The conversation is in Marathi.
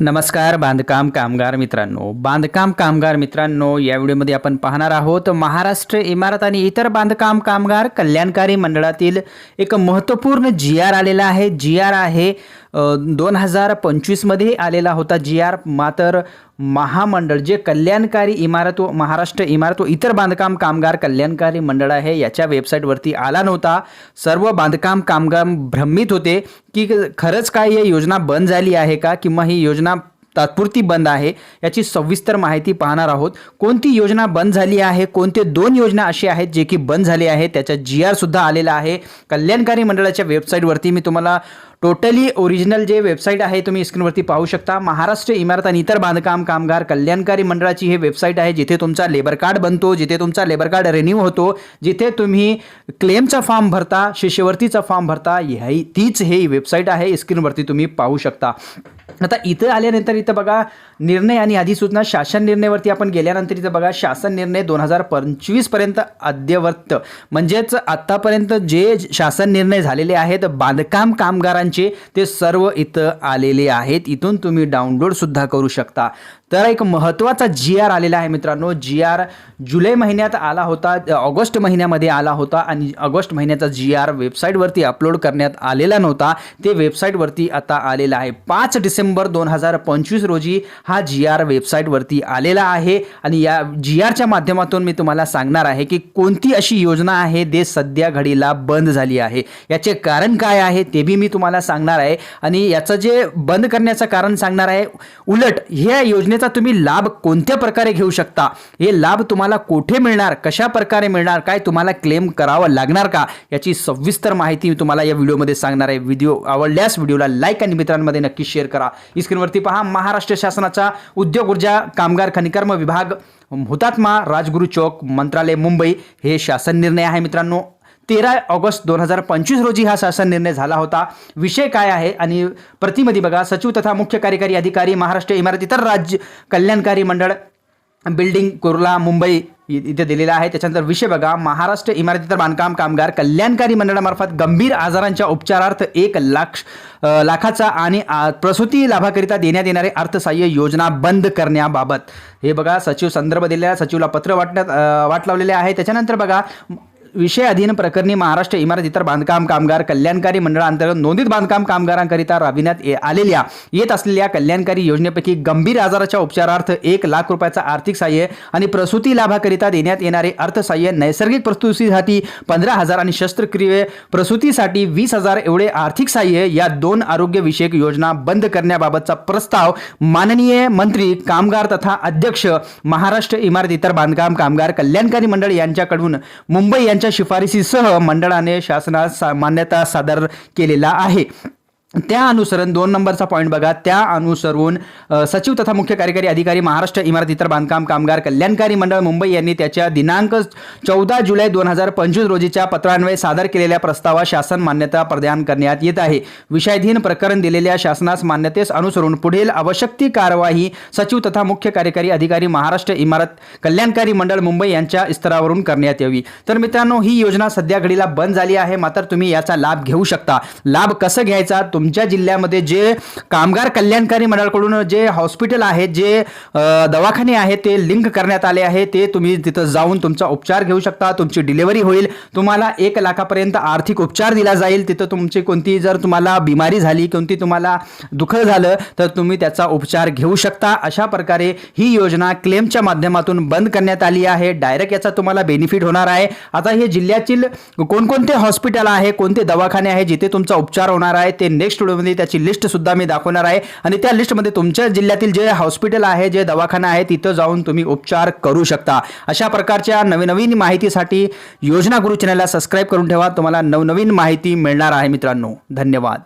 नमस्कार बांधकाम कामगार मित्रांनो, या व्हिडिओमध्ये आपण पाहणार आहोत महाराष्ट्र इमारत आणि इतर बांधकाम कामगार कल्याणकारी मंडळातील एक महत्त्वपूर्ण जी.आर. आलेला आहे. जी.आर. आहे 2025 मध्ये आलेला होता जी.आर. मात्र महामंडळ जे कल्याणकारी इमारत व महाराष्ट्र इमारत व इतर बांधकाम कामगार कल्याणकारी मंडळ आहे याच्या वेबसाईटवरती आला नव्हता. सर्व बांधकाम कामगार भ्रमित होते की खरंच काय ही योजना बंद झाली आहे का किंवा ही योजना तात्पुरती बंद आहे. याची सविस्तर माहिती पाहणार आहोत. कोणती योजना बंद झाली आहे, कोणते दोन योजना अशी आहेत जे की बंद झाले आहेत, त्याचा जी.आर. सुद्धा आलेला आहे कल्याणकारी मंडळाच्या वेबसाईटवरती. मी तुम्हाला टोटली ओरिजिनल जे वेबसाईट आहे तुम्ही स्क्रीनवरती पाहू शकता. महाराष्ट्र इमारत आणि इतर बांधकाम कामगार कल्याणकारी मंडळाची हे वेबसाईट आहे जिथे तुमचा लेबर कार्ड बनतो, जिथे तुमचा लेबर कार्ड रिन्यू होतो, जिथे तुम्ही क्लेमचा फॉर्म भरता, शिष्यवृत्तीचा फॉर्म भरता. तीच हे वेबसाईट आहे. स्क्रीनवरती तुम्ही पाहू शकता. आता इथं आल्यानंतर इथं बघा निर्णय आणि अधिसूचना. शासन निर्णयावरती आपण गेल्यानंतर इथं बघा शासन निर्णय 2025 पर्यंत अद्ययावत, म्हणजेच आतापर्यंत जे शासन निर्णय झालेले आहेत बांधकाम कामगारांचे ते सर्व इथं आलेले आहेत. इथून तुम्ही डाउनलोड सुद्धा करू शकता. तर एक महत्त्वाचा जी.आर. आलेला आहे मित्रांनो. जी.आर. जुलै महिन्यात आला होता, ऑगस्ट महिन्यामध्ये आला होता आणि ऑगस्ट महिन्याचा जी.आर. वेबसाईटवरती अपलोड करण्यात आलेला नव्हता. ते वेबसाईटवरती आता आलेला आहे. 5 डिसेंबर 2025 रोजी हा जी.आर. वेबसाईटवरती आलेला आहे आणि या जी.आर.च्या माध्यमातून मी तुम्हाला सांगणार आहे की कोणती अशी योजना आहे जे सध्या घडीला बंद झाली आहे, याचे कारण काय आहे ते बी मी तुम्हाला सांगणार आहे आणि याचं जे बंद करण्याचं कारण सांगणार आहे. उलट ह्या योजनेचा तुम्ही लाभ कोणत्या प्रकारे घेऊ शकता, हे लाभ तुम्हाला कुठे मिळणार, कशा प्रकारे मिळणार, काय तुम्हाला क्लेम करावं लागणार का, याची सविस्तर माहिती मी तुम्हाला या व्हिडिओमध्ये सांगणार आहे. व्हिडिओ आवडल्यास व्हिडिओला लाईक आणि मित्रांमध्ये नक्की शेअर करा. स्क्रीनवरती पहा महाराष्ट्र शासनाचा उद्योग ऊर्जा कामगार खनिकर्म विभाग, हुतात्मा राजगुरू चौक, मंत्रालय, मुंबई हे शासन निर्णय आहे मित्रांनो. 13 ऑगस्ट 2025 रोजी हा शासन निर्णय झाला होता. विषय काय आहे आणि प्रतिमध्ये बघा सचिव तथा मुख्य कार्यकारी अधिकारी महाराष्ट्र इमारत इतर राज्य कल्याणकारी मंडळ, बिल्डिंग, कुर्ला, मुंबई इथे दिलेला आहे. त्याच्यानंतर विषय बघा महाराष्ट्र इमारत इतर बांधकाम कामगार कल्याणकारी मंडळामार्फत गंभीर आजारांच्या उपचारार्थ 1 लाखाचा आणि प्रसूती लाभाकरिता देण्यात येणारे अर्थसहाय्य योजना बंद करण्याबाबत हे बघा सचिव संदर्भ दिलेला, सचिवला पत्र वाट लावलेले आहे. त्याच्यानंतर बघा विषय अधीन प्रकरणी महाराष्ट्र इमारत इतर बांधकाम कामगार कल्याणकारी मंडळांतर्गत नोंदित बांधकाम कामगारांकरिता राबविण्यात येत असलेल्या कल्याणकारी योजनेपैकी गंभीर आजाराच्या उपचारार्थ 1 लाख रुपयाचा आर्थिक सहाय्य आणि प्रसूती लाभाकरिता देण्यात येणारे अर्थसहाय्य, नैसर्गिक प्रसूतीसाठी 15,000 आणि शस्त्रक्रिये प्रसूतीसाठी 20,000 एवढे आर्थिक सहाय्य या 2 आरोग्यविषयक योजना बंद करण्याबाबतचा प्रस्ताव माननीय मंत्री कामगार तथा अध्यक्ष महाराष्ट्र इमारत इतर बांधकाम कामगार कल्याणकारी मंडळ यांच्याकडून मुंबई यांच्या शिफारसीसह मंडळाने शासनास मान्यता सादर केलेला आहे. त्या अनुसरण 2 नंबरचा पॉईंट बघा. त्या अनुसरून सचिव तथा मुख्य कार्यकारी अधिकारी महाराष्ट्र इमारत इतर बांधकाम कामगार कल्याणकारी मंडळ मुंबई यांनी त्याच्या दिनांक 14 जुलै 2025 रोजीच्या पत्रान्वये सादर केलेल्या प्रस्तावास शासन मान्यता प्रदान करण्यात येत आहे. विषयाधीन प्रकरण दिलेल्या शासनास मान्यतेस अनुसरून पुढील आवश्यक ती कार्यवाही सचिव तथा मुख्य कार्यकारी अधिकारी महाराष्ट्र इमारत कल्याणकारी मंडळ मुंबई यांच्या स्तरावरून करण्यात यावी. तर मित्रांनो ही योजना सध्या घडीला बंद झाली आहे, मात्र तुम्ही याचा लाभ घेऊ शकता. लाभ कसं घ्यायचा, तुमच्या जिल्ह्यामध्ये जे कामगार कल्याणकारी मंडळाकडून जे हॉस्पिटल आहेत, जे दवाखाने आहेत ते लिंक करण्यात आले आहे, ते तुम्ही तिथं जाऊन तुमचा उपचार घेऊ शकता. तुमची डिलिव्हरी होईल, तुम्हाला 1 लाखापर्यंत आर्थिक उपचार दिला जाईल. तिथं तुमची कोणती जर तुम्हाला बिमारी झाली, कोणती तुम्हाला दुःख झालं तर तुम्ही त्याचा उपचार घेऊ शकता. अशा प्रकारे ही योजना क्लेमच्या माध्यमातून बंद करण्यात आली आहे. डायरेक्ट याचा तुम्हाला बेनिफिट होणार आहे. आता हे जिल्ह्यातील कोणकोणते हॉस्पिटल आहे, कोणते दवाखाने आहे जिथे तुमचा उपचार होणार आहे ते नेक्स्ट व्हिडिओमध्ये त्याची लिस्ट सुद्धा मी दाखवणार आहे आणि त्या लिस्टमध्ये तुमच्या जिल्ह्यातील जे हॉस्पिटल आहे, जे दवाखाना आहे तिथं जाऊन तुम्ही उपचार करू शकता. अशा प्रकारच्या नवीन माहितीसाठी योजना गुरु चॅनलला सबस्क्राईब करून ठेवा. तुम्हाला नवनवीन माहिती मिळणार आहे मित्रांनो. धन्यवाद.